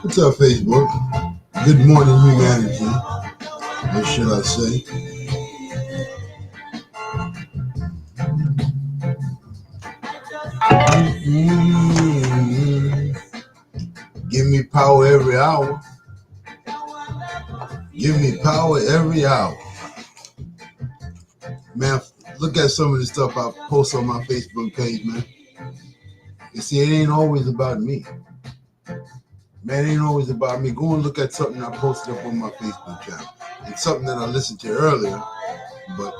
What's up, Facebook? Good morning, humanity. What should I say? Mm-hmm. Give me power every hour. Give me power every hour. Man, look at some of the stuff I post on my Facebook page, man. You see, it ain't always about me. Man, it ain't always about me. Go and look at something I posted up on my Facebook channel. It's something that I listened to earlier, but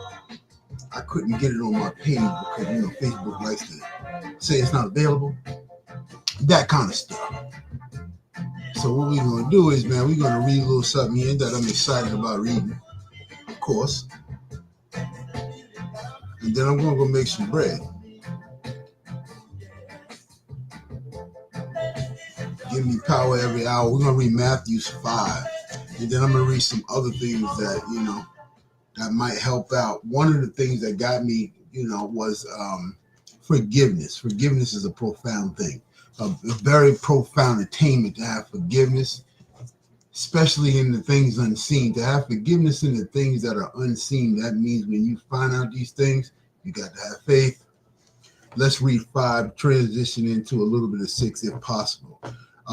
I couldn't get it on my page because, Facebook likes to say it's not available. That kind of stuff. So what we're going to do is, man, we're going to read a little something here that I'm excited about reading, of course. And then I'm going to go make some bread. Give me power every hour. We're going to read Matthew 5. And then I'm going to read some other things that, that might help out. One of the things that got me, was forgiveness. Forgiveness is a profound thing. A very profound attainment to have forgiveness, especially in the things unseen. To have forgiveness in the things that are unseen, that means when you find out these things, you got to have faith. Let's read 5, transition into a little bit of 6 if possible.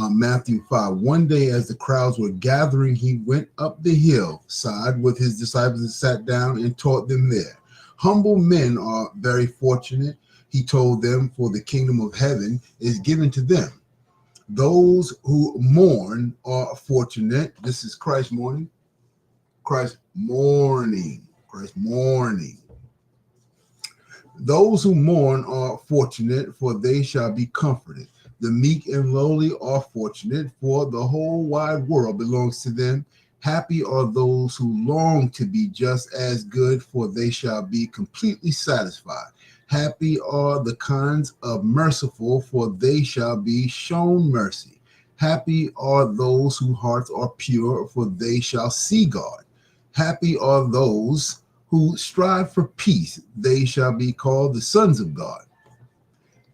Matthew 5. One day as the crowds were gathering, he went up the hillside with his disciples and sat down and taught them there. Humble men are very fortunate, he told them, for the kingdom of heaven is given to them. Those who mourn are fortunate. This is Christ mourning. Christ mourning. Christ mourning. Those who mourn are fortunate, for they shall be comforted. The meek and lowly are fortunate, for the whole wide world belongs to them. Happy are those who long to be just as good, for they shall be completely satisfied. Happy are the kinds of merciful, for they shall be shown mercy. Happy are those whose hearts are pure, for they shall see God. Happy are those who strive for peace, they shall be called the sons of God.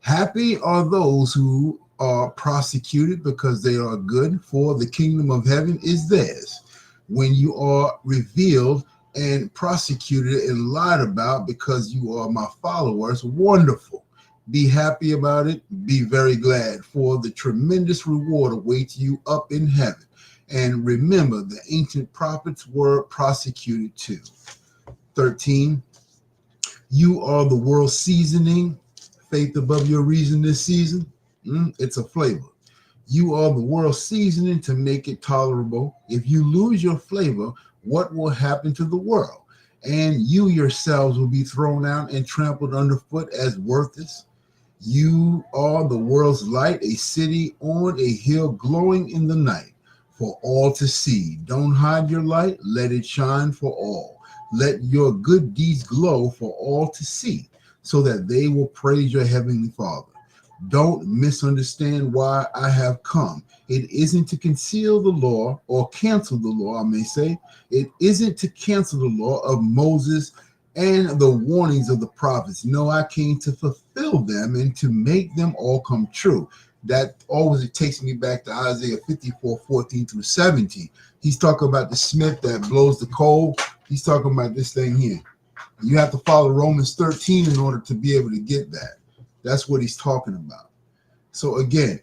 Happy are those who are prosecuted because they are good, for the kingdom of heaven is theirs. When you are revealed and prosecuted and lied about because you are my followers, wonderful. Be happy about it. Be very glad, for the tremendous reward awaits you up in heaven. And remember, the ancient prophets were prosecuted too. 13. You are the world's seasoning. Faith above your reason this season. It's a flavor. You are the world's seasoning to make it tolerable. If you lose your flavor, what will happen to the world? And you yourselves will be thrown out and trampled underfoot as worthless. You are the world's light, a city on a hill glowing in the night for all to see. Don't hide your light. Let it shine for all. Let your good deeds glow for all to see, so that they will praise your heavenly Father. Don't misunderstand why I have come. It isn't to conceal the law or cancel the law, I may say. It isn't to cancel the law of Moses and the warnings of the prophets. No, I came to fulfill them and to make them all come true. That always takes me back to Isaiah 54:14-17. He's talking about the smith that blows the coal. He's talking about this thing here. You have to follow Romans 13 in order to be able to get that. That's what he's talking about. So again,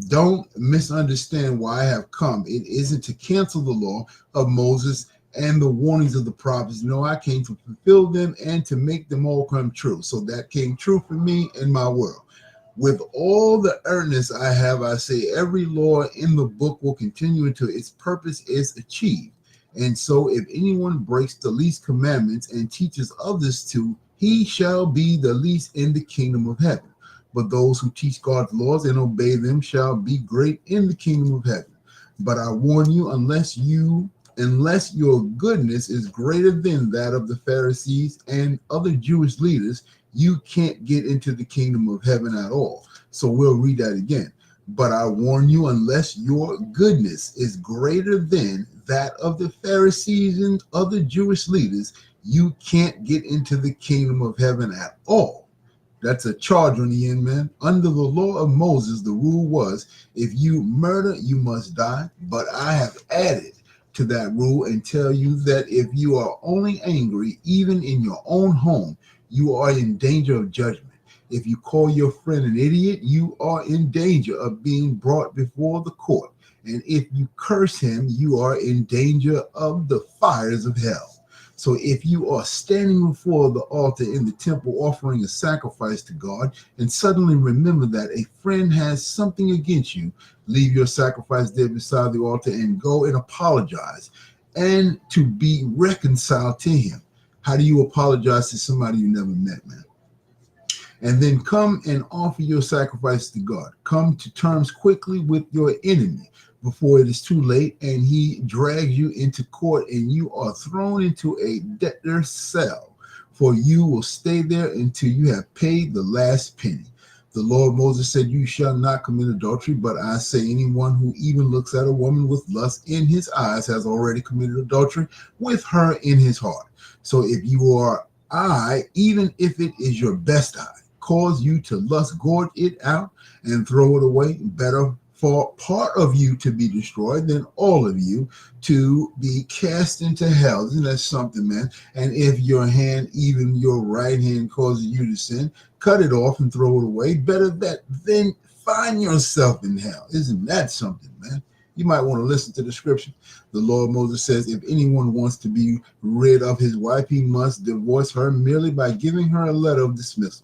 don't misunderstand why I have come. It isn't to cancel the law of Moses and the warnings of the prophets. No, I came to fulfill them and to make them all come true. So that came true for me in my world. With all the earnest I have, I say every law in the book will continue until its purpose is achieved. And so if anyone breaks the least commandments and teaches others to, he shall be the least in the kingdom of heaven. But those who teach God's laws and obey them shall be great in the kingdom of heaven. But I warn you, unless your goodness is greater than that of the Pharisees and other Jewish leaders, you can't get into the kingdom of heaven at all. So we'll read that again. But I warn you, unless your goodness is greater than that of the Pharisees and other Jewish leaders, you can't get into the kingdom of heaven at all. That's a charge on the end, man. Under the law of Moses, the rule was if you murder, you must die. But I have added to that rule and tell you that if you are only angry, even in your own home, you are in danger of judgment. If you call your friend an idiot, you are in danger of being brought before the court. And if you curse him, you are in danger of the fires of hell. So if you are standing before the altar in the temple offering a sacrifice to God and suddenly remember that a friend has something against you, leave your sacrifice there beside the altar and go and apologize and to be reconciled to him. How do you apologize to somebody you never met, man? And then come and offer your sacrifice to God. Come to terms quickly with your enemy before it is too late and he drags you into court and you are thrown into a debtor's cell, for you will stay there until you have paid the last penny. The law of Moses said, you shall not commit adultery, but I say anyone who even looks at a woman with lust in his eyes has already committed adultery with her in his heart. So if your eye, even if it is your best eye, cause you to lust, gorge it out and throw it away. Better for part of you to be destroyed than all of you to be cast into hell. Isn't that something, man? And if your hand, even your right hand, causes you to sin, cut it off and throw it away. Better that than find yourself in hell. Isn't that something, man? You might want to listen to the scripture. The law of Moses says if anyone wants to be rid of his wife, he must divorce her merely by giving her a letter of dismissal.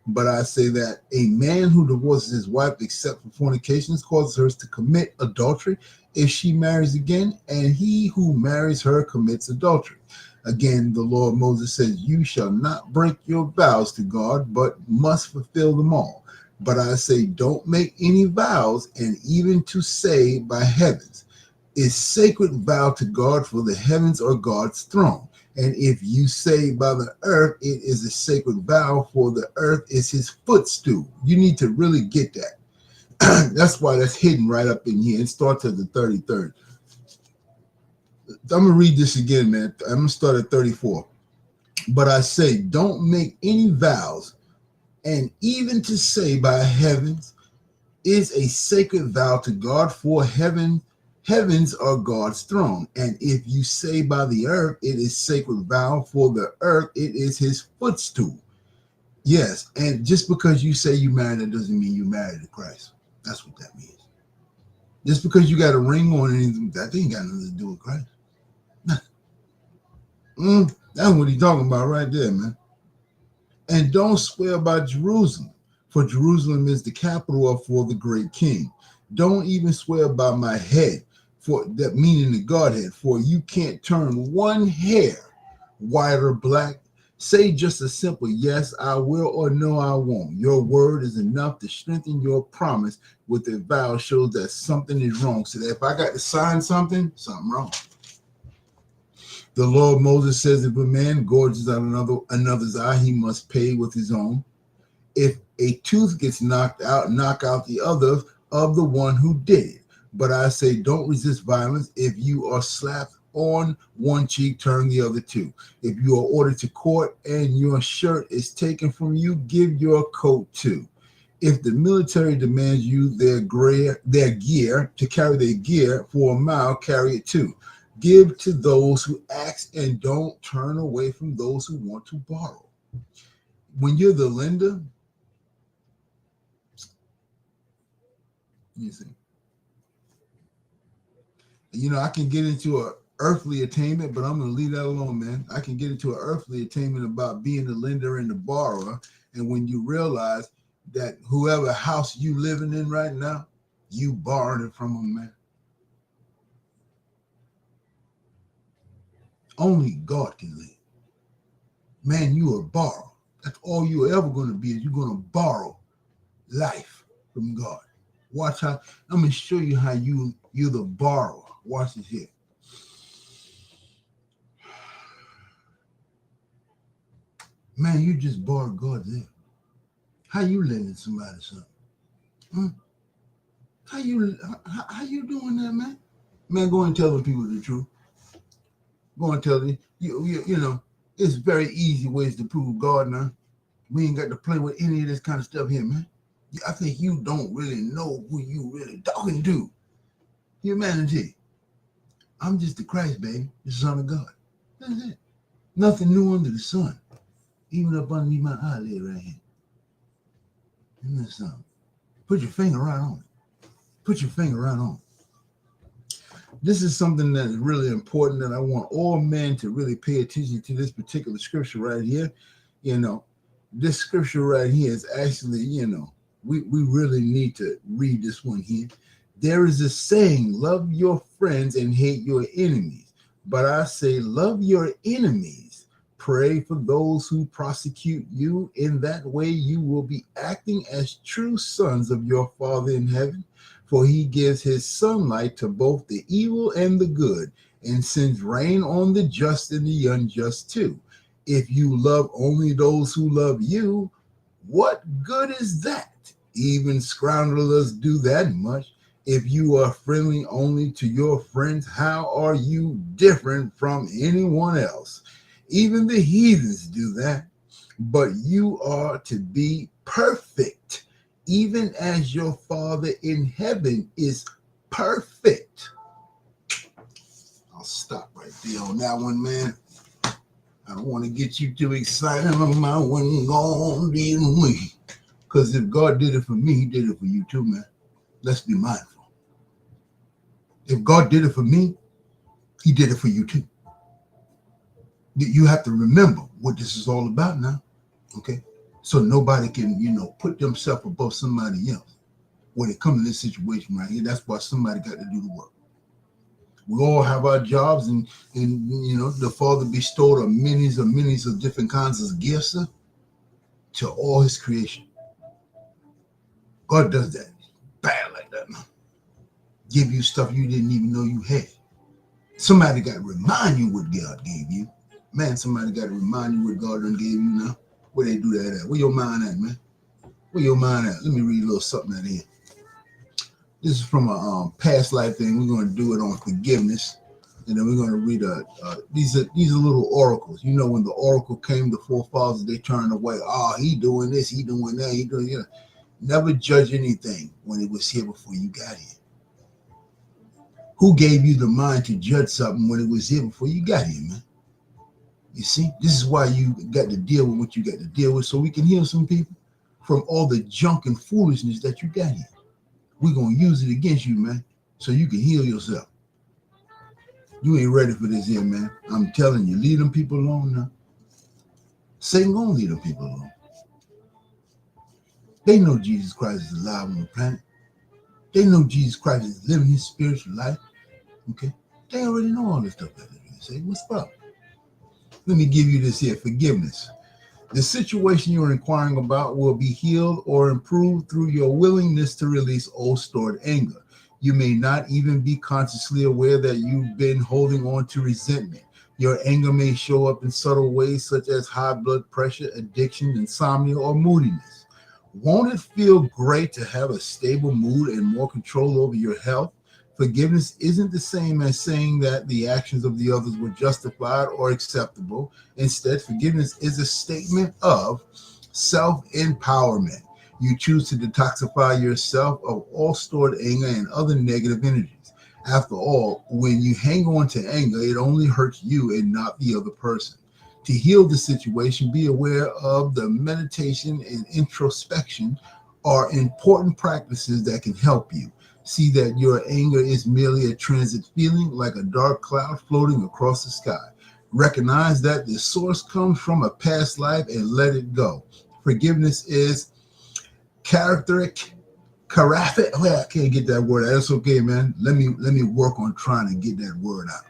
But I say that a man who divorces his wife except for fornications causes her to commit adultery if she marries again, and he who marries her commits adultery. Again, the law of Moses says, you shall not break your vows to God, but must fulfill them all. But I say, don't make any vows, and even to say by heavens is sacred vow to God, for the heavens are God's throne. And if you say by the earth, it is a sacred vow, for the earth is his footstool. You need to really get that. That's why that's hidden right up in here. It starts at the 33rd. I'm going to read this again, man. I'm going to start at 34. But I say, don't make any vows, and even to say by heavens is a sacred vow to God, for heavens are God's throne. And if you say by the earth, it is sacred vow, for the earth, it is his footstool. Yes, and just because you say you married, that doesn't mean you married to Christ. That's what that means. Just because you got a ring on it, that ain't got nothing to do with Christ. That's what he's talking about right there, man. And don't swear by Jerusalem, for Jerusalem is the capital for the great king. Don't even swear by my head, for that meaning the Godhead, for you can't turn one hair white or black. Say just a simple yes, I will, or no, I won't. Your word is enough to strengthen your promise with a vow shows that something is wrong. So that if I got to sign something wrong. The law of Moses says if a man gorges out another's eye, he must pay with his own. If a tooth gets knocked out, knock out the other of the one who did it. But I say, don't resist violence. If you are slapped on one cheek, turn the other too. If you are ordered to court and your shirt is taken from you, give your coat too. If the military demands you their gear to carry their gear for a mile, carry it too. Give to those who ask and don't turn away from those who want to borrow. When you're the lender, you see, I can get into an earthly attainment, but I'm going to leave that alone, man. I can get into an earthly attainment about being the lender and the borrower. And when you realize that whoever house you living in right now, you borrowed it from them, man. Only God can live. Man, you are borrowed. That's all you're ever going to be, is you're going to borrow life from God. Watch how, I'm going to show you how you're the borrower. Watch this here. Man, you just borrowed God's there. How you lending somebody something? How you doing that, man? Go and tell the people the truth. Go and tell them, you know, It's very easy ways to prove God now. We ain't got to play with any of this kind of stuff here, man. I think you don't really know who you really talking to. Humanity. I'm just the Christ, baby, the Son of God. That's it. Nothing new under the sun. Even up underneath my eyelid right here. Isn't that something? Put your finger right on it. Put your finger right on it. This is something that is really important that I want all men to really pay attention to, this particular scripture right here. You know, this scripture right here is actually, you know, we really need to read this one here. There is a saying, love your friends and hate your enemies. But I say, love your enemies. Pray for those who prosecute you. In that way, you will be acting as true sons of your Father in heaven. For he gives his sunlight to both the evil and the good, and sends rain on the just and the unjust too. If you love only those who love you, what good is that? Even scoundrels do that much. If you are friendly only to your friends, how are you different from anyone else? Even the heathens do that. But you are to be perfect, even as your Father in heaven is perfect. I'll stop right there on that one, man. I don't want to get you too excited. My one gonna be me. Because if God did it for me, he did it for you too, man. Let's be mindful. If God did it for me, he did it for you too. You have to remember what this is all about now, okay? So nobody can, you know, put themselves above somebody else when it comes to this situation right here. That's why somebody got to do the work. We all have our jobs, and you know, the Father bestowed many of different kinds of gifts to all his creation. God does that. Bad like that, man. Give you stuff you didn't even know you had. Somebody got to remind you what God gave you. Man, somebody got to remind you what God done gave you now. Where they do that at? Where your mind at, man? Where your mind at? Let me read a little something out of here. This is from a past life thing. We're going to do it on forgiveness. And then we're going to read these are little oracles. You know, when the oracle came, the forefathers, they turned away. Oh, he doing this, he doing that, he doing, you know. Never judge anything when it was here before you got here. Who gave you the mind to judge something when it was here before you got here, man? You see, this is why you got to deal with what you got to deal with, so we can heal some people from all the junk and foolishness that you got here. We're going to use it against you, man, so you can heal yourself. You ain't ready for this here, man. I'm telling you, leave them people alone now. Satan gonna leave them people alone. They know Jesus Christ is alive on the planet. They know Jesus Christ is living his spiritual life. Okay? They already know all this stuff that they say. What's up? Let me give you this here, forgiveness. The situation you're inquiring about will be healed or improved through your willingness to release old stored anger. You may not even be consciously aware that you've been holding on to resentment. Your anger may show up in subtle ways such as high blood pressure, addiction, insomnia, or moodiness. Won't it feel great to have a stable mood and more control over your health? Forgiveness isn't the same as saying that the actions of the others were justified or acceptable. Instead, forgiveness is a statement of self-empowerment. You choose to detoxify yourself of all stored anger and other negative energies. After all, when you hang on to anger, it only hurts you and not the other person. To heal the situation, be aware of the meditation and introspection are important practices that can help you. See that your anger is merely a transit feeling, like a dark cloud floating across the sky. Recognize that the source comes from a past life and let it go. Forgiveness is characteristic. Well, I can't get that word out. That's okay, man. Let me work on trying to get that word out.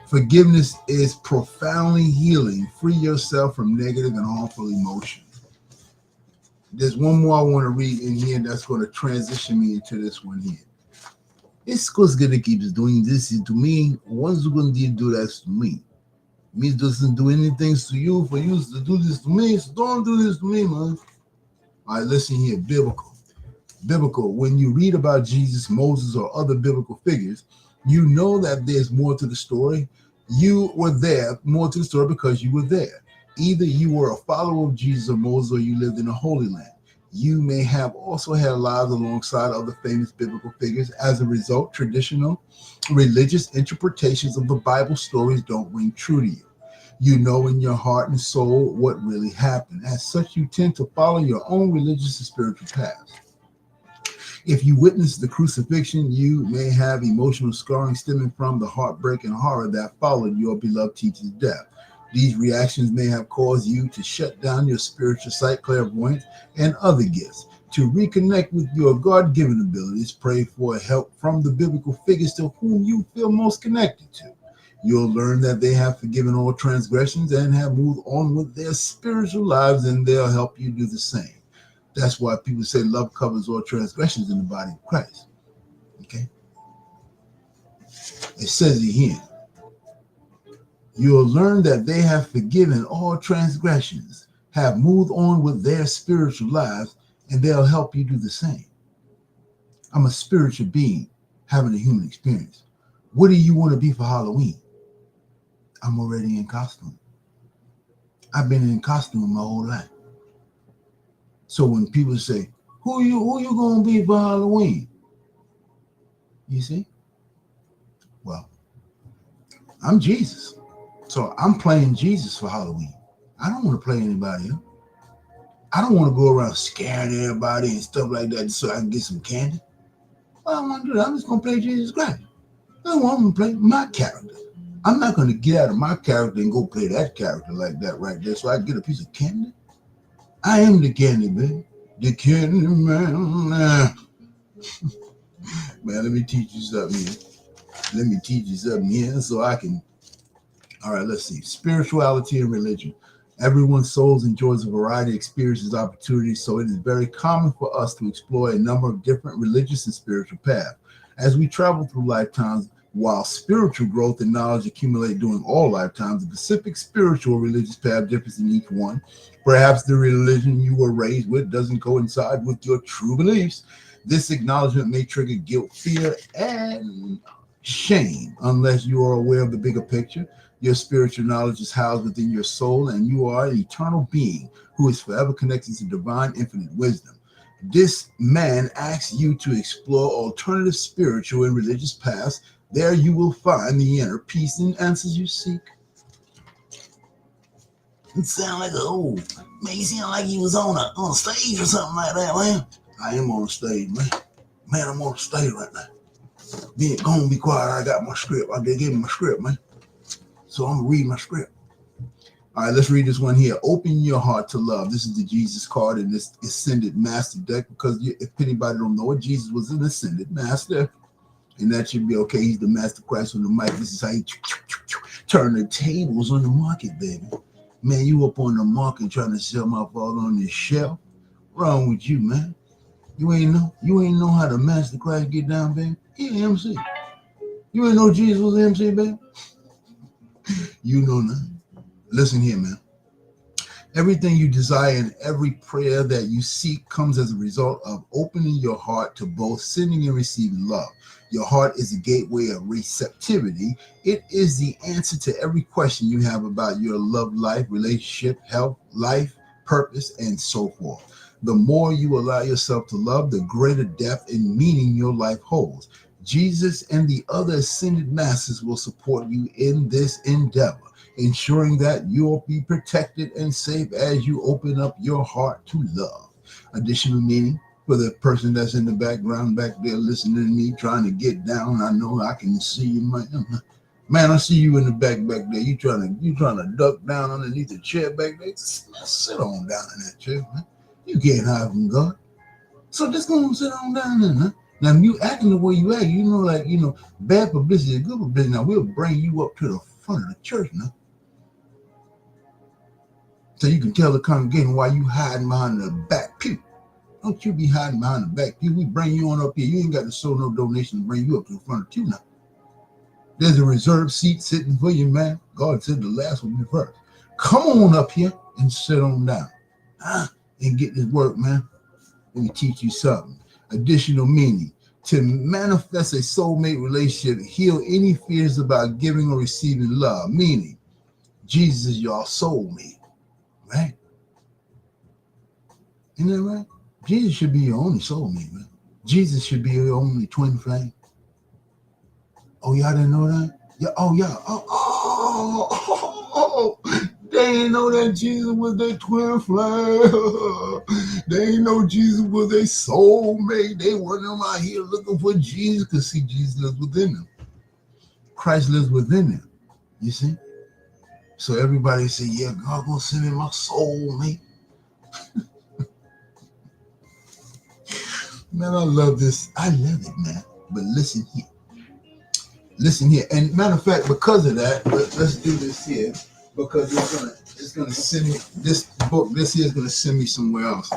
Forgiveness is profoundly healing. Free yourself from negative and harmful emotions. There's one more I want to read in here that's going to transition me into this one here. It's because going to keep doing this to me. What's going to do that to me? Me doesn't do anything to you for you to do this to me. So don't do this to me, man. All right, listen here. Biblical. When you read about Jesus, Moses, or other biblical figures, you know that there's more to the story You were there, more to the story, because you were there. Either you were a follower of Jesus or Moses, or you lived in the Holy Land. You may have also had lives alongside other famous biblical figures. As a result, traditional religious interpretations of the Bible stories don't ring true to you. You know in your heart and soul what really happened. As such, you tend to follow your own religious and spiritual paths. If you witness the crucifixion, you may have emotional scarring stemming from the heartbreak and horror that followed your beloved teacher's death. These reactions may have caused you to shut down your spiritual sight, clairvoyance, and other gifts. To reconnect with your God-given abilities, pray for help from the biblical figures to whom you feel most connected to. You'll learn that they have forgiven all transgressions and have moved on with their spiritual lives, and they'll help you do the same. That's why people say love covers all transgressions in the body of Christ. Okay? It says it here. You'll learn that they have forgiven all transgressions, have moved on with their spiritual lives, and they'll help you do the same. I'm a spiritual being having a human experience. What do you want to be for Halloween? I'm already in costume. I've been in costume my whole life. So when people say, who you gonna be for Halloween? You see? Well, I'm Jesus. So I'm playing Jesus for Halloween. I don't want to play anybody else. I don't want to go around scaring everybody and stuff like that so I can get some candy. Well, I don't want to do that. I'm just going to play Jesus Christ. I'm going to play my character. I'm not going to get out of my character and go play that character like that right there so I can get a piece of candy. I am the candy, baby. The candy man. Man, let me teach you something here. Let me teach you something here so I can. All right, let's see. Spirituality and religion. Everyone's soul enjoys a variety of experiences, opportunities, so it is very common for us to explore a number of different religious and spiritual paths. As we travel through lifetimes, while spiritual growth and knowledge accumulate during all lifetimes, the specific spiritual or religious path differs in each one. Perhaps the religion you were raised with doesn't coincide with your true beliefs. This acknowledgement may trigger guilt, fear, and shame unless you are aware of the bigger picture. Your spiritual knowledge is housed within your soul, and you are an eternal being who is forever connected to divine infinite wisdom. This man asks you to explore alternative spiritual and religious paths. There you will find the inner peace and answers you seek. It sounds like man, you sound like he was on a stage or something like that, man. I am on stage, man. Man, I'm on stage right now. Go on, be quiet. I got my script. They gave me my script, man. So I'm going to read my script. All right, let's read this one here. Open your heart to love. This is the Jesus card in this Ascended Master deck, because if anybody don't know it, Jesus was an Ascended Master, and that should be okay. He's the Master Christ on the mic. This is how he turn the tables on the market, baby. Man, you up on the market trying to sell my father on this shelf. What's wrong with you, man? You ain't know how the Master Christ get down, baby. He an MC. You ain't know Jesus was an MC, baby. You know nothing. Listen here, man. Everything you desire and every prayer that you seek comes as a result of opening your heart to both sending and receiving love. Your heart is a gateway of receptivity. It is the answer to every question you have about your love life, relationship, health, life, purpose, and so forth. The more you allow yourself to love, the greater depth and meaning your life holds. Jesus and the other ascended masters will support you in this endeavor, ensuring that you'll be protected and safe as you open up your heart to love. Additional meaning for the person that's in the background back there listening to me trying to get down. I know I can see you, man. Man, I see you in the back there. You trying to duck down underneath the chair back there. Sit on down in that chair, man. You can't hide from God. So just go and sit on down there, man. Now, if you acting the way you act, bad publicity is good publicity. Now, we'll bring you up to the front of the church now, so you can tell the congregation why you hiding behind the back pew. Don't you be hiding behind the back pew. We bring you on up here. You ain't got to show no donation to bring you up to the front of the pew now. There's a reserved seat sitting for you, man. God said the last will be first. Come on up here and sit on down. And get this work, man. Let me teach you something. Additional meaning. To manifest a soulmate relationship, heal any fears about giving or receiving love, meaning Jesus is your soulmate, right? Isn't that right? Jesus should be your only soulmate, man. Jesus should be your only twin flame. Oh, y'all didn't know that? Yeah. Oh, yeah. Oh. They didn't know that Jesus was their twin flame. They didn't know Jesus was their soulmate. They weren't out here looking for Jesus because see, Jesus lives within them. Christ lives within them. You see? So everybody say, yeah, God gonna send me my soulmate. Man, I love this. I love it, man. But listen here. Listen here. And matter of fact, because of that, let's do this here. Because it's gonna send me this book. This here is gonna send me somewhere else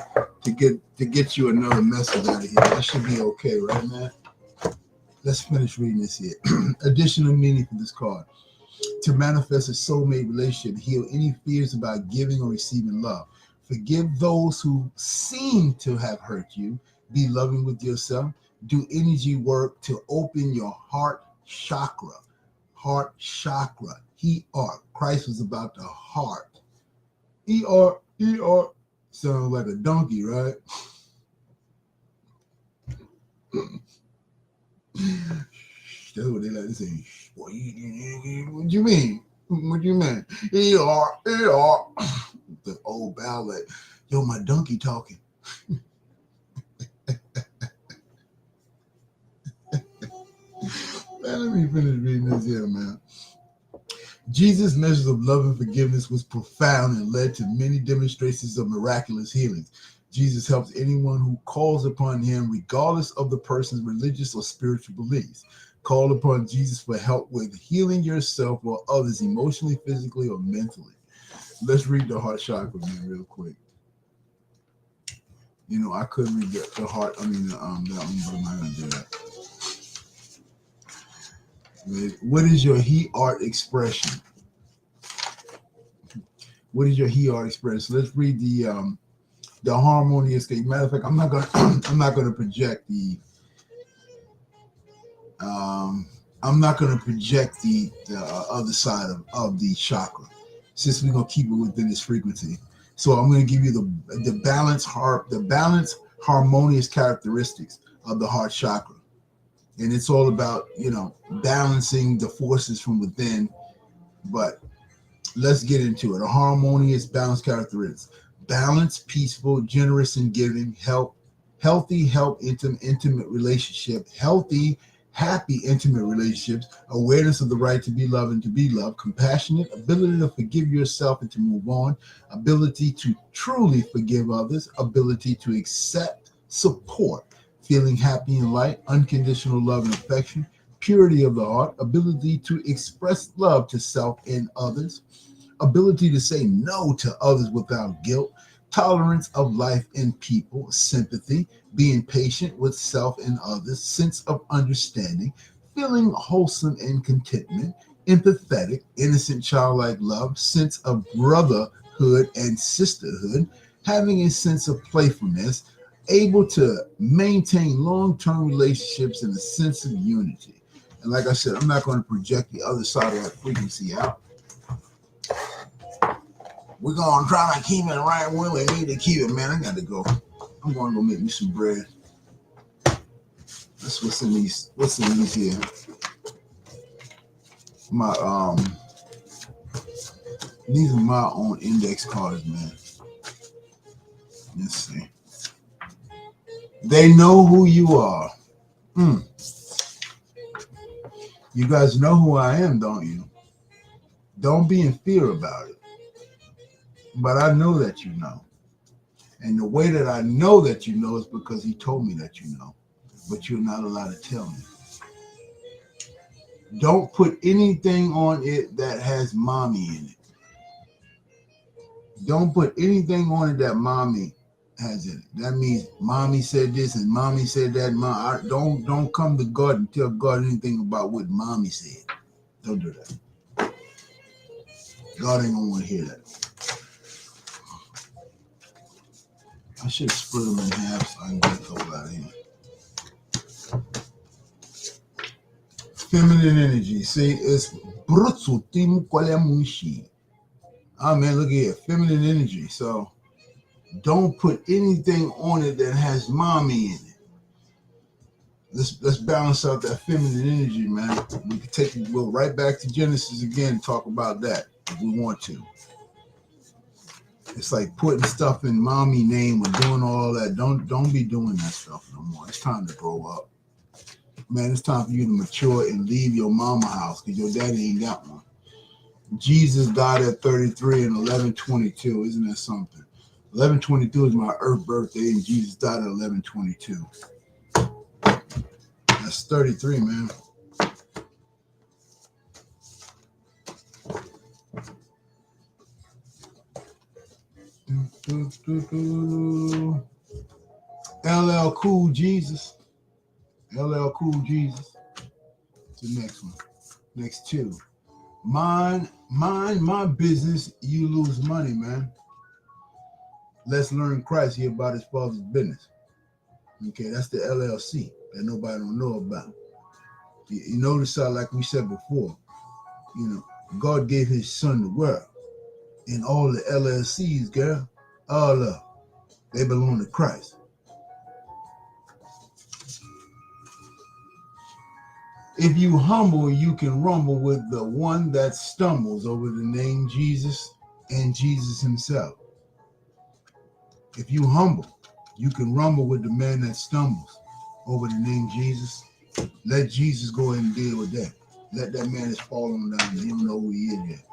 to get you another message out of here. That should be okay, right, man? Let's finish reading this here. Additional meaning for this card. To manifest a soulmate relationship, heal any fears about giving or receiving love. Forgive those who seem to have hurt you. Be loving with yourself. Do energy work to open your heart chakra. Heart chakra. Heart. Christ was about the heart. E-R. Sounds like a donkey, right? That's what they like to say. What you mean? What you mean? E-R. The old ballad. Yo, my donkey talking. Man, let me finish reading this here, man. Jesus' message of love and forgiveness was profound and led to many demonstrations of miraculous healings. Jesus helps anyone who calls upon him, regardless of the person's religious or spiritual beliefs. Call upon Jesus for help with healing yourself or others emotionally, physically, or mentally. Let's read the heart chakra, man, real quick. You know, I could read the heart. I mean, that one, but I'm not gonna do that. What is your heart expression? What is your heart expression? Let's read the harmonious state. Matter of fact, I'm not gonna project the other side of the chakra, since we're gonna keep it within this frequency. So I'm gonna give you the balanced harmonious characteristics of the heart chakra. And it's all about, balancing the forces from within. But let's get into it. A harmonious, balanced characteristics. Balanced, peaceful, generous and giving, healthy, intimate relationship, healthy, happy, intimate relationships, awareness of the right to be loved and to be loved, compassionate, ability to forgive yourself and to move on, ability to truly forgive others, ability to accept, support, feeling happy and light, unconditional love and affection, purity of the heart, ability to express love to self and others, ability to say no to others without guilt, tolerance of life and people, sympathy, being patient with self and others, sense of understanding, feeling wholesome and contentment, empathetic, innocent childlike love, sense of brotherhood and sisterhood, having a sense of playfulness, able to maintain long-term relationships and a sense of unity. And like I said, I'm not going to project the other side of that frequency out. We're going to try to keep it right where we need to keep it, man. I got to go. I'm going to go make me some bread. That's what's in these here. These are my own index cards, man. Let's see. They know who you are. You guys know who I am, don't you? Don't be in fear about it. But I know that you know. And the way that I know that you know is because he told me that you know. But you're not allowed to tell me. Don't put anything on it that has mommy in it. Don't put anything on it that mommy has in it. That means mommy said this and mommy said that. Don't come to God and tell God anything about what mommy said. Don't do that. God ain't gonna want to hear that. I should split them in half so I can get a couple out of here. Feminine energy. See, it's brutsutim kwalemushi. Ah man, look here, feminine energy. So don't put anything on it that has mommy in it. Let's balance out that feminine energy, man. We can go right back to Genesis again and talk about that if we want to. It's like putting stuff in mommy name or doing all that. Don't be doing that stuff no more. It's time to grow up. Man, it's time for you to mature and leave your mama house because your daddy ain't got one. Jesus died at 33 and 1122. Isn't that something? 1122 is my earth birthday, and Jesus died at 1122. That's 33, man. LL Cool Jesus. LL Cool Jesus. It's the next one. Next two. Mind my business, you lose money, man. Let's learn Christ here about his father's business. Okay, that's the LLC that nobody don't know about. You notice how, like we said before, God gave his son the world. And all the LLCs, girl, all of them, they belong to Christ. If you humble, you can rumble with the one that stumbles over the name Jesus and Jesus himself. If you humble, you can rumble with the man that stumbles over the name Jesus. Let Jesus go ahead and deal with that. Let that man that's falling down. He don't know who he is yet.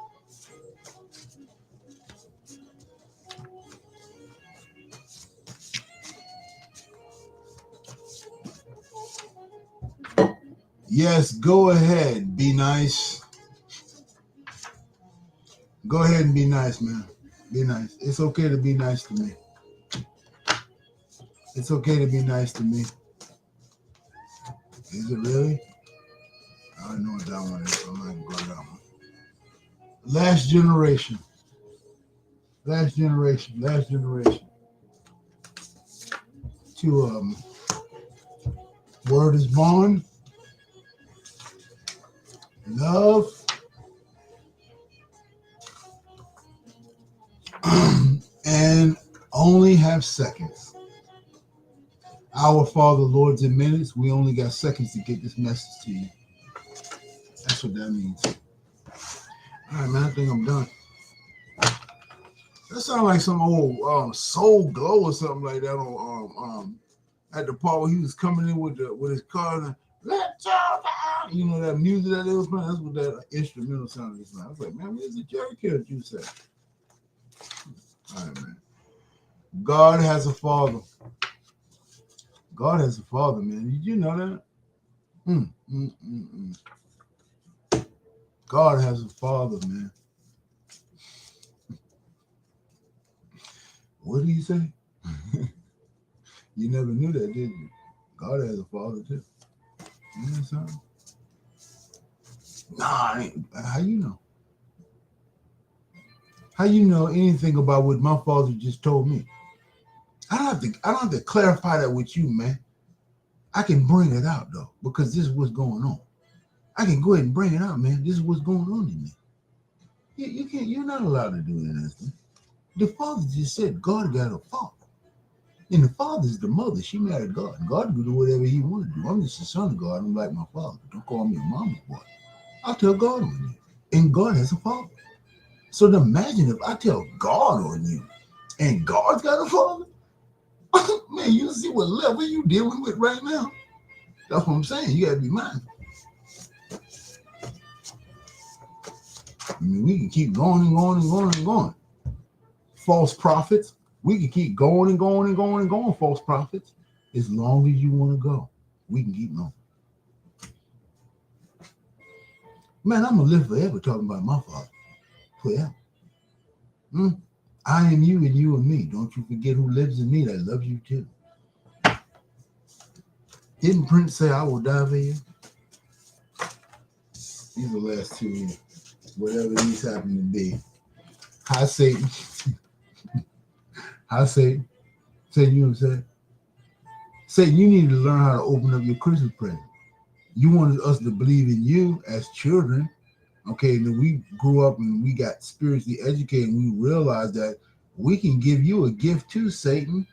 Yes, go ahead. Be nice. Go ahead and be nice, man. Be nice. It's okay to be nice to me. It's okay to be nice to me. Is it really? I don't know what that one is, so I'm not going to go to that one. Last generation. Last generation. Last generation. Two of them. Word is born. Love. And only have seconds. Our Father, Lords in minutes. We only got seconds to get this message to you. That's what that means. All right, man, I think I'm done. That sounds like some old Soul Glow or something like that on at the part where he was coming in with his car and let y'all down. You know that music that they was playing? That's what that instrumental sounded like. I was like, man, where's the Jerry Kill juice at? All right, man. God has a father. God has a father, man. Did you know that? God has a father, man. What did he say? You never knew that, did you? God has a father, too. You know something? Nah, how you know? How you know anything about what my father just told me? I don't have to clarify that with you, man. I can bring it out, though, because this is what's going on. I can go ahead and bring it out, man. This is what's going on in me. You can't. You're not allowed to do that. The father just said God got a father. And the father's the mother. She married God. God can do whatever he wants to do. I'm just the son of God. I'm like my father. Don't call me a mama boy. I'll tell God on you. And God has a father. So imagine if I tell God on you and God's got a father. Man, you see what level you dealing with right now. That's what I'm saying. You gotta be mindful. I mean, we can keep going and going and going and going. False prophets. We can keep going and going and going and going, false prophets. As long as you want to go, we can keep going. Man, I'm going to live forever talking about my father. Forever. I am you and you and me. Don't you forget who lives in me that loves you too. Didn't Prince say, I will die for you? These are the last two here. Whatever these happen to be. Hi, Satan. Hi, Satan. Satan, you know what I'm saying? Satan, you need to learn how to open up your Christmas present. You wanted us to believe in you as children. Okay, and then we grew up and we got spiritually educated and we realized that we can give you a gift too, Satan.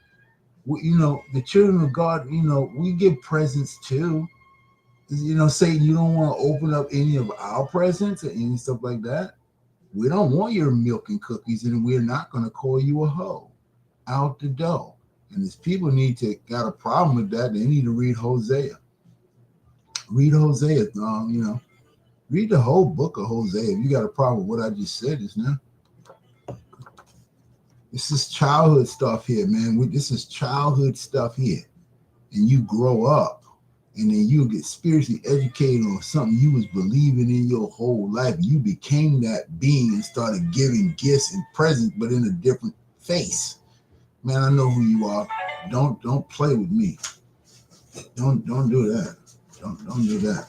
The children of God, we give presents too. Satan, you don't want to open up any of our presents and any stuff like that. We don't want your milk and cookies, and we're not going to call you a hoe out the door. And if people got a problem with that, they need to read Hosea. Read Hosea, read the whole book of Hosea. If you got a problem with what I just said just now. This is childhood stuff here, man. This is childhood stuff here. And you grow up, and then you get spiritually educated on something you was believing in your whole life. You became that being and started giving gifts and presents, but in a different face. Man, I know who you are. Don't play with me. Don't do that. Don't do that.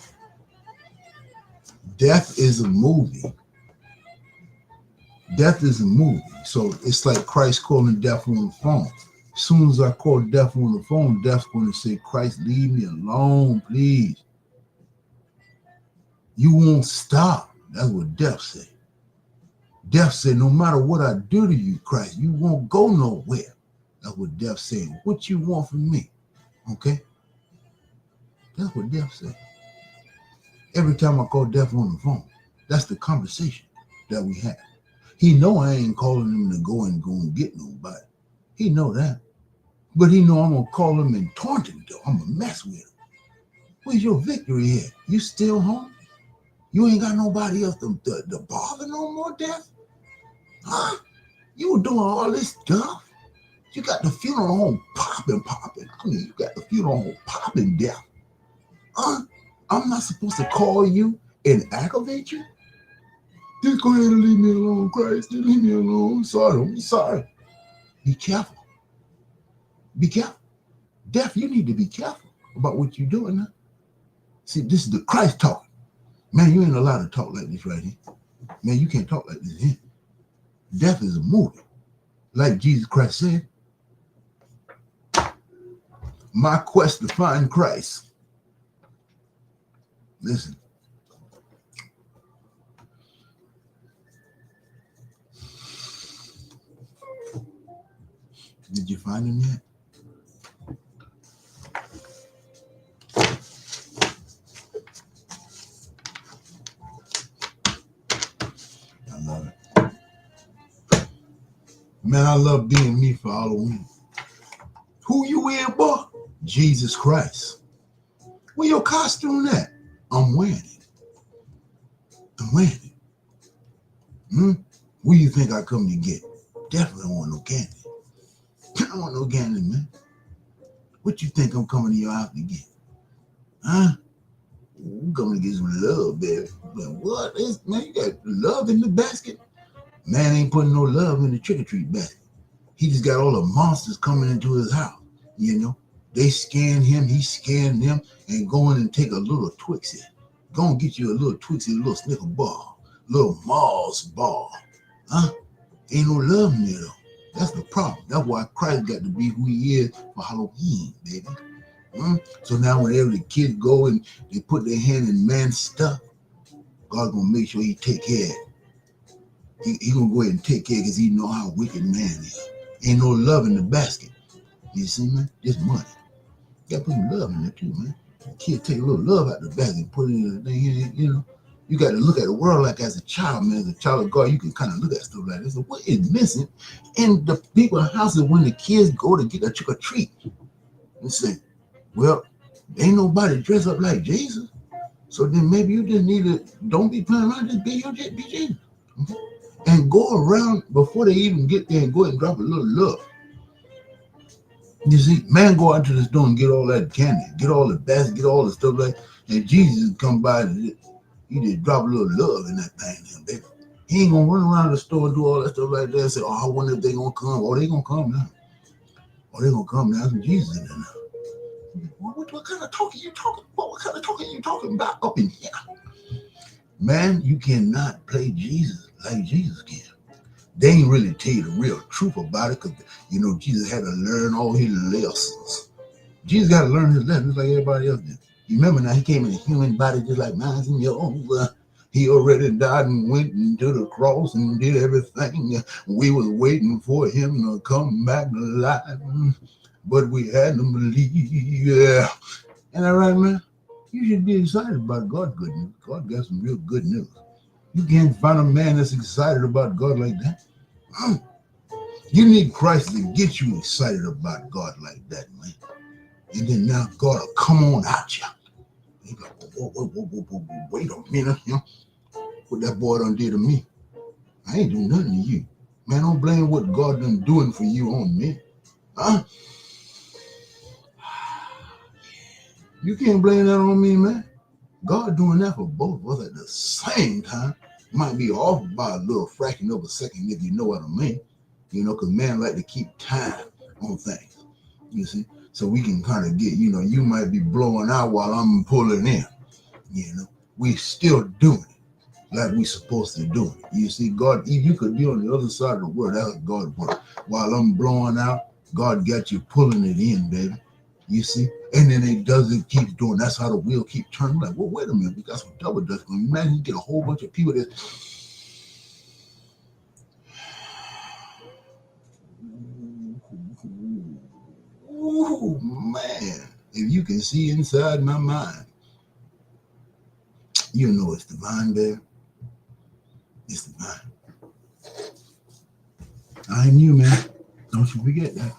Death is a movie. Death is a movie. So it's like Christ calling death on the phone. As soon as I call death on the phone, death's going to say, Christ, leave me alone, please. You won't stop. That's what death said. Death said, no matter what I do to you, Christ, you won't go nowhere. That's what death said. What you want from me? Okay? That's what death said. Every time I call death on the phone, that's the conversation that we have. He know I ain't calling him to go and get nobody. He know that. But he know I'm going to call him and taunt him, though. I'm going to mess with him. Where's your victory here? You still home? You ain't got nobody else to bother no more, death? Huh? You were doing all this stuff? You got the funeral home popping. I mean, you got the funeral home popping, death. Huh? I'm not supposed to call you and aggravate you? Just go ahead and leave me alone, Christ. Just leave me alone. I'm sorry. Be careful. Be careful. Death, you need to be careful about what you're doing now. See, this is the Christ talking. Man, you ain't allowed to talk like this right here. Man, you can't talk like this here. Death is a movie. Like Jesus Christ said, my quest to find Christ. Listen. Did you find him yet? I love it. Man, I love being me for Halloween. Who you in, boy? Jesus Christ. Where your costume at? I'm wearing it. I'm wearing it. What do you think I come to get? Definitely don't want no candy. I don't want no candy, man. What you think I'm coming to your house to get? Huh? I'm coming to get some love, baby. Man, what is, man, you got love in the basket? Man ain't putting no love in the trick-or-treat basket. He just got all the monsters coming into his house, They scan him, he scanned them, and go in and take a little Twixie. Go and get you a little Twixie, a little Snicker bar, a little Mars bar. Huh? Ain't no love in there, though. That's the problem. That's why Christ got to be who he is for Halloween, baby. So now whenever the kids go and they put their hand in man's stuff, God's going to make sure he take care of it. He going to go ahead and take care because he know how wicked man is. Ain't no love in the basket. You see, man? Just money. You got to put some love in there too, man. The kid take a little love out of the basket and put it in the thing, You got to look at the world like as a child, man. As a child of God, you can kind of look at stuff like this. So what is missing in the people's houses when the kids go to get a trick or treat? And say, well, ain't nobody dressed up like Jesus. So then maybe you just need to, don't be playing around, just be Jesus. Okay? And go around before they even get there and go ahead and drop a little love. You see, man go out to the store and get all that candy, get all the basket, get all the stuff like that, and Jesus come by and he just drop a little love in that thing, baby. He ain't gonna run around the store and do all that stuff like that and say, oh, I wonder if they gonna come. Oh, they gonna come now. Oh, they gonna come now. Some Jesus in there now. What kind of talking you talking about? What kind of talking you talking about up in here? Man, you cannot play Jesus like Jesus can. They ain't really tell you the real truth about it because, Jesus had to learn all his lessons. Jesus got to learn his lessons like everybody else did. You remember now, he came in a human body just like mine and yours. He already died and went to the cross and did everything. We was waiting for him to come back alive, but we had to believe. Yeah. Ain't that right, man? You should be excited about God's good news. God got some real good news. You can't find a man that's excited about God like that. You need Christ to get you excited about God like that, man. And then now God will come on at you. You go, whoa, wait a minute. You know, what that boy done did to me. I ain't do nothing to you. Man, don't blame what God done doing for you on me. Huh? You can't blame that on me, man. God doing that for both of us at the same time. Might be off by a little fraction of a second if you know what I mean. You know, because man like to keep time on things. You see? So we can kind of get, you know, you might be blowing out while I'm pulling in. You know, we still doing it like we supposed to do it. You see, God, if you could be on the other side of the world, that's God work. While I'm blowing out, God got you pulling it in, baby. You see? And then it doesn't keep doing. That's how the wheel keep turning. Like, well, wait a minute, we got some double dutch going. Imagine you get a whole bunch of people that. Ooh, man. If you can see inside my mind, you know it's divine, baby. It's divine. I ain't you, man. Don't you forget that.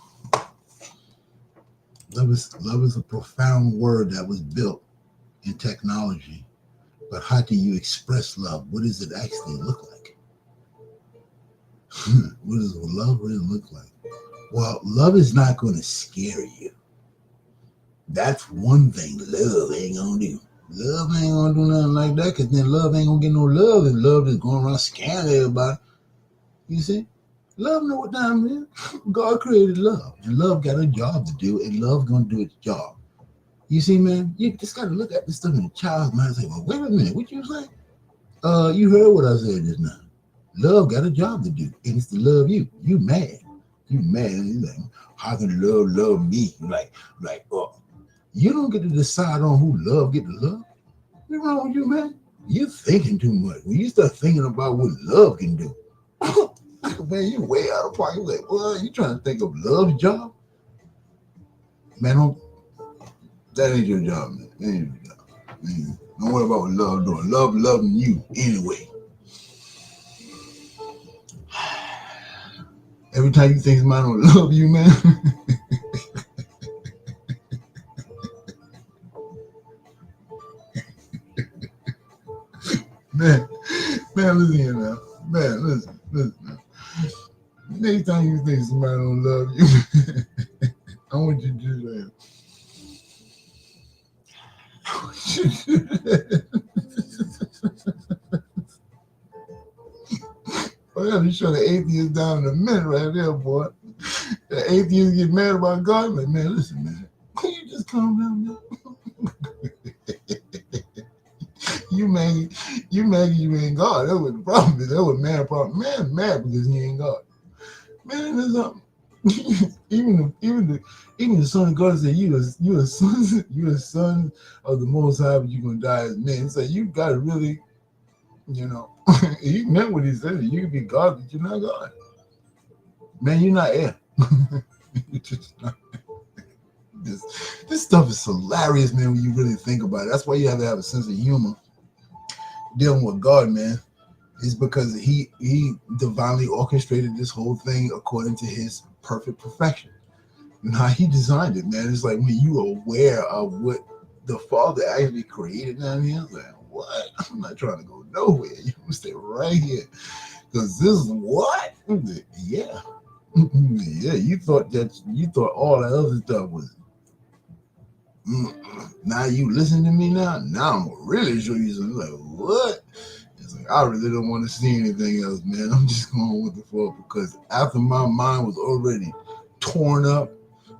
Love is a profound word that was built in technology. But how do you express love? What does it actually look like? What does love really look like? Well, love is not going to scare you. That's one thing love ain't going to do. Love ain't going to do nothing like that, because then love ain't going to get no love, and love is going around scaring everybody. You see? Love know what time it is. God created love, and love got a job to do, and love going to do its job. You see, man, you just got to look at this stuff in a child's mind and say, well, wait a minute, what you say? You heard what I said just now. Love got a job to do, and it's to love you. You mad. You mad. You like, how can love me? Like, you don't get to decide on who love get to love. What's wrong with you, man? You're thinking too much. When you start thinking about what love can do, man, you way out of pocket. Like, well, you trying to think of love's job? Man, that ain't your job, man. That ain't your job. Man, don't worry about what love doing. Love loving you anyway. Every time you think somebody don't love you, man. man, listen here now. Man, listen now. Next time you think somebody don't love you, I want you to do that. I gotta shut the atheist down in a minute right there, boy. The atheist get mad about God. Like, man, listen, man. Can you just calm down, man? You mad you ain't God. That's what the problem is. That's what man problem. Man mad because he ain't God. Man, there's something. even the Son of God said you a son of the Most High, but you're gonna die as man. So you gotta really, you know, he meant what he said. You can be God, but you're not God. Man, you're not air. You're just not. This stuff is hilarious, man, when you really think about it. That's why you have to have a sense of humor dealing with God, man. It's because he divinely orchestrated this whole thing according to his perfect perfection. And how he designed it, man. It's like when you are aware of what the Father actually created down here, it's like, what? I'm not trying to go nowhere. You stay right here. Because this is what? Yeah. Yeah, you thought all that other stuff was. Now you listen to me now? Now I'm gonna really show you something. Like, what? It's like, I really don't want to see anything else, man. I'm just going with the flow, because after my mind was already torn up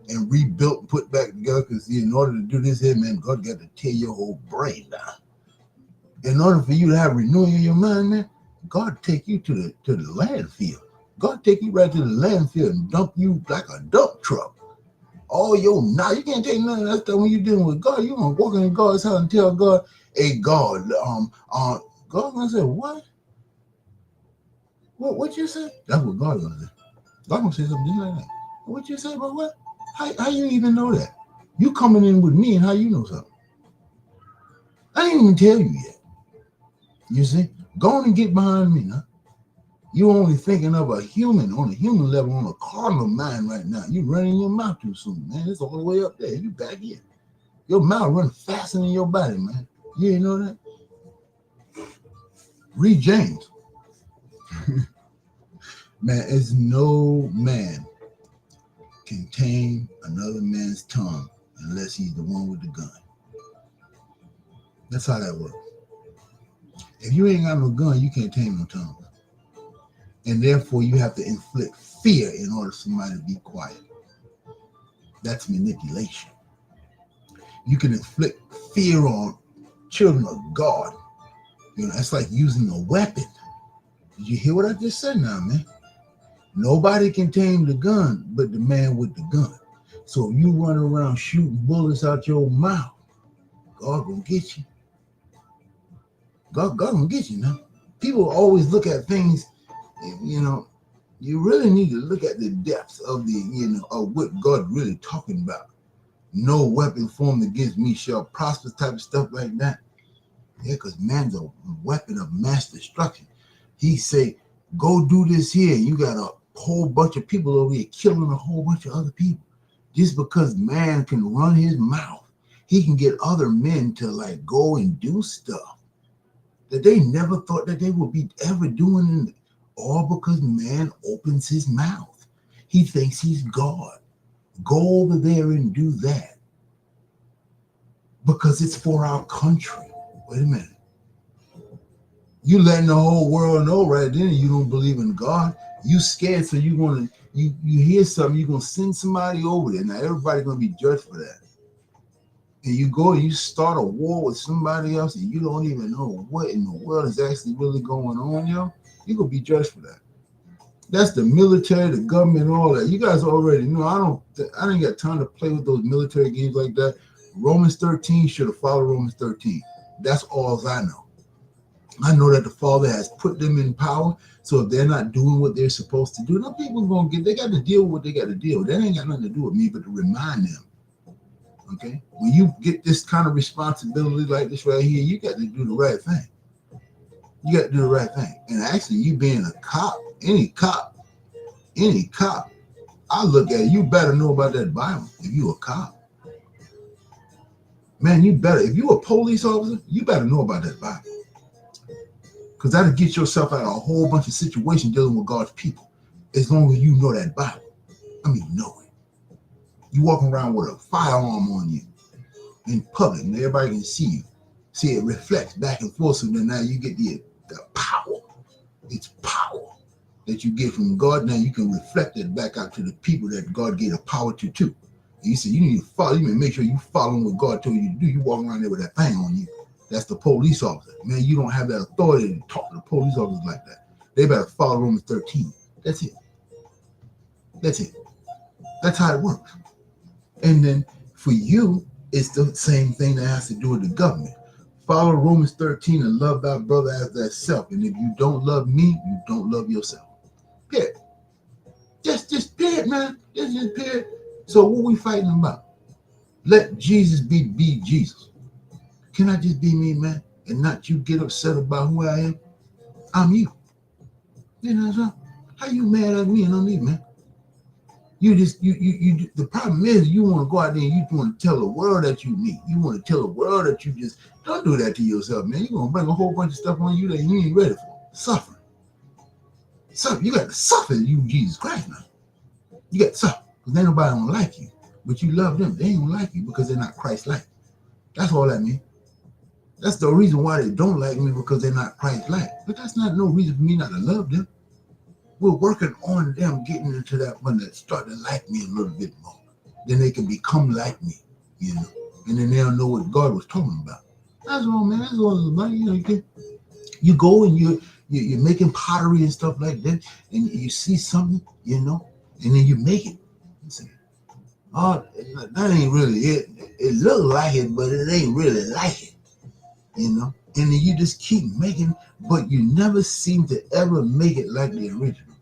and rebuilt and put back together, because in order to do this here, man, God got to tear your whole brain down. In order for you to have renewing in your mind, man, God take you to the landfill. God take you right to the landfill and dump you like a dump truck. all your knowledge. You can't take none of that stuff when you're dealing with God. You want to walk in God's house and tell God, hey, God, God gonna say, what? What you say? That's what God gonna say. God gonna say something just like that. What you say about what? How you even know that? You coming in with me and how you know something? I ain't even tell you yet. You see? Go on and get behind me now. You're only thinking of a human, on a human level, on a carnal mind right now. You're running your mouth too soon, man. It's all the way up there. You back here. Your mouth running faster than your body, man. You ain't know that? Read James. Man, it's no man can tame another man's tongue unless he's the one with the gun. That's how that works. If you ain't got no gun, you can't tame no tongue. And therefore, you have to inflict fear in order for somebody to be quiet. That's manipulation. You can inflict fear on children of God. You know, it's like using a weapon. Did you hear what I just said now, man? Nobody can tame the gun but the man with the gun. So if you run around shooting bullets out your mouth, God gonna get you. God gonna get you now. People always look at things, you know, you really need to look at the depths of the, you know, of what God really talking about. No weapon formed against me shall prosper, type of stuff like that. Yeah, because man's a weapon of mass destruction. He say, go do this here. You got a whole bunch of people over here killing a whole bunch of other people. Just because man can run his mouth, he can get other men to like go and do stuff that they never thought that they would be ever doing, all because man opens his mouth. He thinks he's God. Go over there and do that because it's for our country. Wait a minute. You letting the whole world know right then you don't believe in God. You scared, so you want to, you hear something, you're going to send somebody over there. Now everybody's going to be judged for that. And you go and you start a war with somebody else and you don't even know what in the world is actually really going on, yo. You're going to be judged for that. That's the military, the government, all that. You guys already know. I didn't got time to play with those military games like that. Romans 13 should have followed Romans 13. That's all I know. I know that the Father has put them in power, so if they're not doing what they're supposed to do, no people gonna get. They got to deal with what they got to deal with. That ain't got nothing to do with me, but to remind them. Okay, when you get this kind of responsibility like this right here, you got to do the right thing. You got to do the right thing. And actually, you being a cop, any cop, I look at it, you better know about that Bible if you a cop. Man, you better. If you a police officer, you better know about that Bible. Because that'll get yourself out of a whole bunch of situations dealing with God's people. As long as you know that Bible. I mean, know it. You walking around with a firearm on you in public and everybody can see you. See, it reflects back and forth. So then now you get the power. It's power that you get from God. Now you can reflect it back out to the people that God gave the power to too. And you say you need to follow. You need to make sure you following what God told you to do. You walking around there with that thing on you. That's the police officer. Man, you don't have that authority to talk to the police officers like that. They better follow Romans 13. That's it. That's it. That's how it works. And then for you, it's the same thing that has to do with the government. Follow Romans 13 and love thy brother as thyself. And if you don't love me, you don't love yourself. Period. Just period, man. Just period. So what we fighting about? Let Jesus be Jesus. Can I just be me, man? And not you get upset about who I am? I'm you. You know what I'm saying? How you mad at me and I'm me, man? You the problem is you want to go out there and you want to tell the world that you me. You want to tell the world that you just, don't do that to yourself, man. You're going to bring a whole bunch of stuff on you that you ain't ready for. Suffering. You got to suffer, you Jesus Christ, man. You got to suffer because ain't nobody don't like you. But you love them. They ain't going to like you because they're not Christ-like. That's all that means. That's the reason why they don't like me, because they're not Christ-like. But that's not no reason for me not to love them. We're working on them getting into that when they start to like me a little bit more. Then they can become like me, you know. And then they'll know what God was talking about. That's all, man. That's all it's about. You know, you go and you're making pottery and stuff like that, and you see something, you know, and then you make it. Oh, that ain't really it. It look like it, but it ain't really like it, you know. And then you just keep making, but you never seem to ever make it like the original.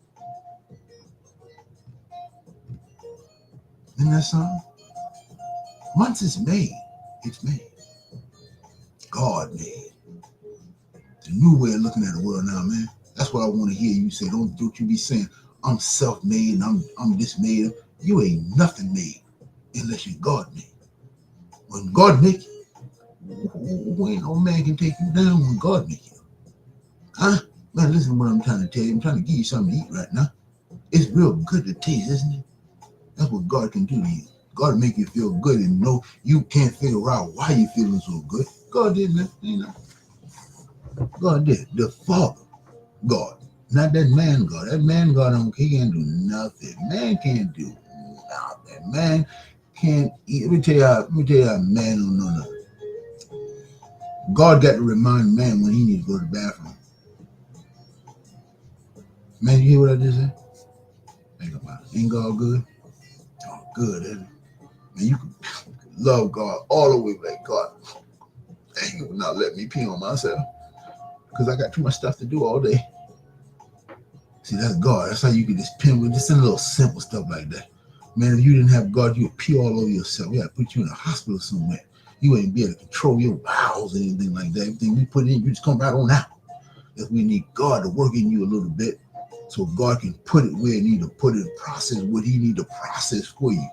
Isn't that something? Once it's made, it's made. God made. It's a new way of looking at the world now, man. That's what I want to hear you say. Don't you be saying I'm self-made and I'm this made. You ain't nothing made unless you're God made. When God make you, ain't no man can take you down when God make you. Huh? Man, listen to what I'm trying to tell you. I'm trying to give you something to eat right now. It's real good to taste, isn't it? That's what God can do to you. God make you feel good and know you can't figure out why you feeling so good. God did that, you know. God did. The Father, God. Not that man God. That man God, he can't do nothing. Man can't do nothing. Man can't eat. Let me tell you how man don't know nothing. God got to remind man when he needs to go to the bathroom. Man, you hear what I just said? Think about it. Ain't God good? Oh, good, isn't it? Man, you can love God all the way like God. And you will not let me pee on myself because I got too much stuff to do all day. See, that's God. That's how you can just pin with just a little simple stuff like that. Man, if you didn't have God, you would pee all over yourself. We had to put you in a hospital somewhere. You ain't be able to control your bowels or anything like that. Everything we put in, you just come right on out. If we need God to work in you a little bit so God can put it where he need to put it, process what he need to process for you.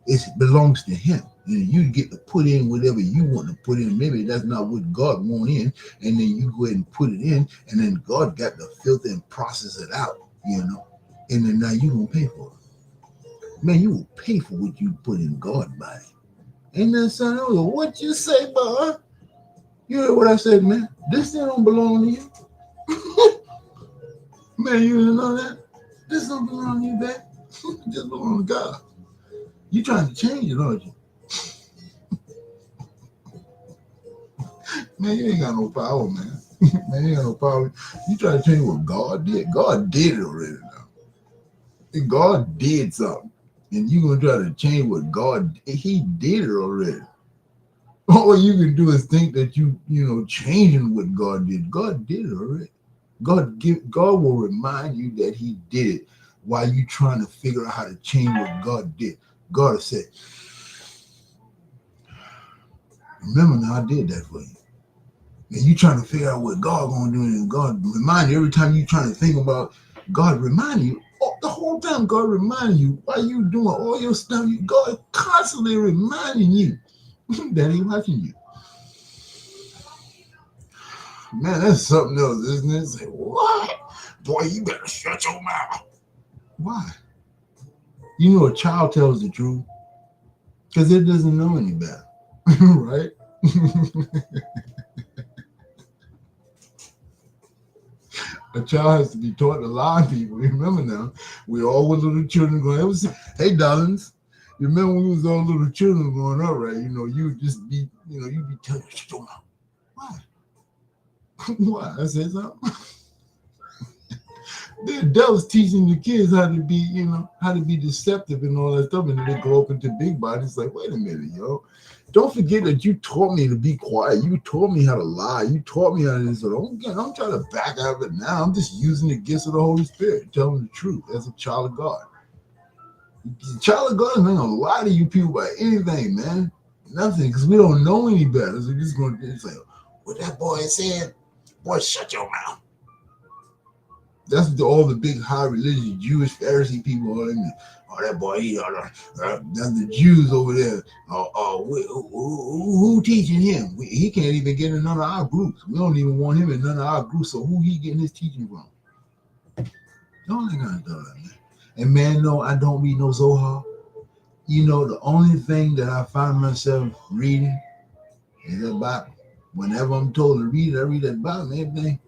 It belongs to him. And you get to put in whatever you want to put in. Maybe that's not what God want in. And then you go ahead and put it in. And then God got to filter and process it out, you know. And then now you going to pay for it. Man, you will pay for what you put in God's body. And then son, what you say, boy? You heard what I said, man? This thing don't belong to you. Man, you didn't know that? This don't belong to you, man. It just belong to God. You trying to change it, aren't you? Man, you ain't got no power, man. Man, you ain't got no power. You try to change what God did. God did it already now. And God did something. And you gonna try to change what God did. He did it already. All you can do is think that you changing what God did. God did it already. God will remind you that he did it while you trying to figure out how to change what God did. God will say, remember now, I did that for you. And you trying to figure out what God gonna do, and God remind you every time you trying to think about God remind you. The whole time God remind you while you doing all your stuff, God constantly reminding you that he watching you. Man, that's something else, isn't it? Say, what? Boy, you better shut your mouth. Why? You know a child tells the truth because it doesn't know any better, right? A child has to be taught to lie to people. Remember now, we all were little children growing up. Hey, darlings, you remember when we was all little children growing up, right? You just be, you be telling you, shut your mouth. Why? Why? I said something. The adults teaching the kids how to be, how to be deceptive and all that stuff, and then they grow up into big bodies. Like, wait a minute, yo. Don't forget that you taught me to be quiet. You taught me how to lie. You taught me how to this. So I'm trying to back out of it now. I'm just using the gifts of the Holy Spirit, telling the truth as a child of God. The child of God is not going to lie to you people about anything, man. Nothing, because we don't know any better. So we're just going to say, what that boy said, boy, shut your mouth. That's all the big high religious Jewish Pharisee people are in there. Oh, that boy, that's the Jews over there. Who teaching him? He can't even get in none of our groups. We don't even want him in none of our groups. So who he getting his teaching from? Don't I gotta do that, man. And man, no, I don't read no Zohar. The only thing that I find myself reading is the Bible. Whenever I'm told to read it, I read that Bible and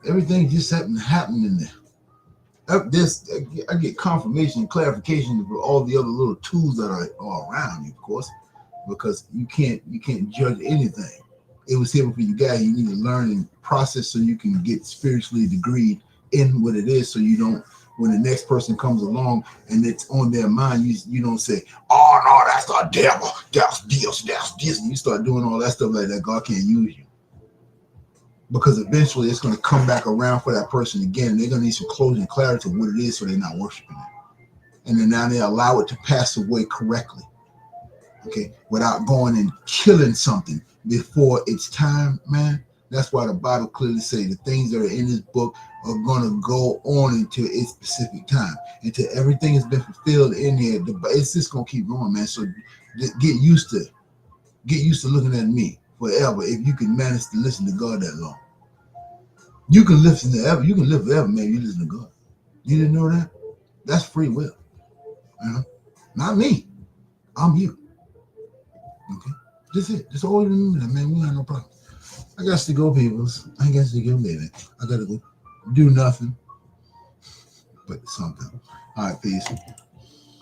everything just happened in there. I get confirmation and clarification for all the other little tools that are around you, of course, because you can't judge anything. It was here for you guys. You need to learn and process so you can get spiritually degreed in what it is, so you don't when the next person comes along and it's on their mind, you don't say, "Oh no, that's the devil, that's this," and you start doing all that stuff like that. God can't use you, because eventually it's going to come back around for that person again. And they're going to need some closing clarity of what it is, so they're not worshiping it, and then now they allow it to pass away correctly, okay, without going and killing something before it's time, man. That's why the Bible clearly says the things that are in this book are going to go on until its specific time. Until everything has been fulfilled in here, it's just going to keep going, man. So get used to looking at me forever if you can manage to listen to God that long. You can listen to ever. You can live forever, man. You listen to God. You didn't know that? That's free will. You know? Not me. I'm you. Okay? That's it. Just always remember that, man. We don't have no problem. I got to go, peoples. I got to go, baby. I got to go do nothing but something. All right, peace.